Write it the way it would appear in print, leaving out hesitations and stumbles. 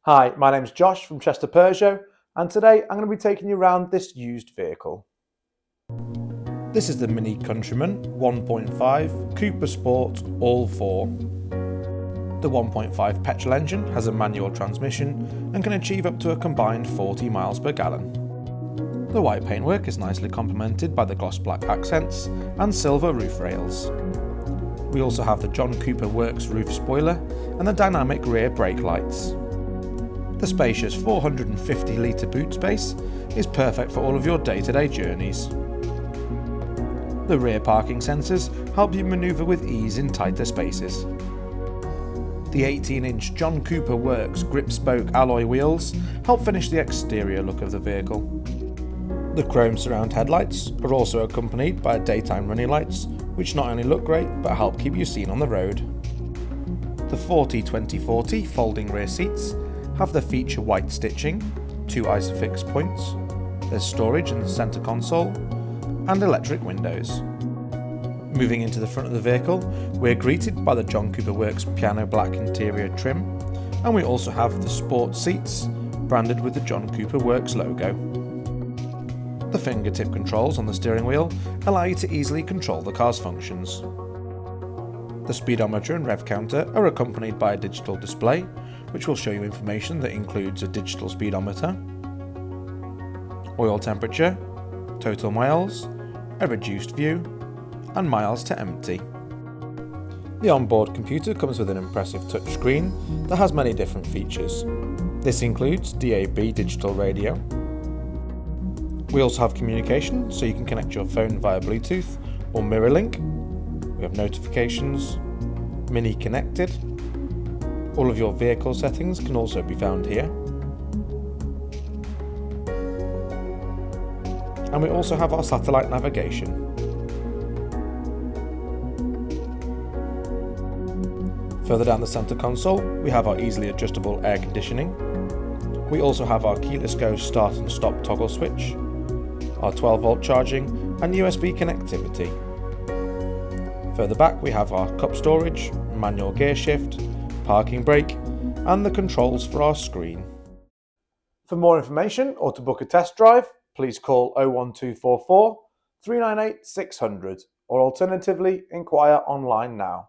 Hi, my name's Josh from Chester Peugeot, and today I'm going to be taking you around this used vehicle. This is the Mini Countryman 1.5 Cooper Sport ALL4. The 1.5 petrol engine has a manual transmission and can achieve up to a combined 40 miles per gallon. The white paintwork is nicely complemented by the gloss black accents and silver roof rails. We also have the John Cooper Works roof spoiler and the dynamic rear brake lights. The spacious 450 litre boot space is perfect for all of your day-to-day journeys. The rear parking sensors help you manoeuvre with ease in tighter spaces. The 18-inch John Cooper Works grip spoke alloy wheels help finish the exterior look of the vehicle. The chrome surround headlights are also accompanied by daytime running lights, which not only look great but help keep you seen on the road. The 40-20-40 folding rear seats have the feature white stitching, 2 isofix points, there's storage in the centre console, and electric windows. Moving into the front of the vehicle, we're greeted by the John Cooper Works piano black interior trim, and we also have the sport seats branded with the John Cooper Works logo. The fingertip controls on the steering wheel allow you to easily control the car's functions. The speedometer and rev counter are accompanied by a digital display, which will show you information that includes a digital speedometer, oil temperature, total miles, a reduced view, and miles to empty. The onboard computer comes with an impressive touchscreen that has many different features. This includes DAB digital radio. We also have communication, so you can connect your phone via Bluetooth or mirror link. We have notifications, Mini Connected. All of your vehicle settings can also be found here. And we also have our satellite navigation. Further down the centre console, we have our easily adjustable air conditioning. We also have our keyless go start and stop toggle switch, our 12-volt charging and USB connectivity. Further back we have our cup storage, manual gear shift, parking brake and the controls for our screen. For more information or to book a test drive, please call 01244 398 600 or alternatively inquire online now.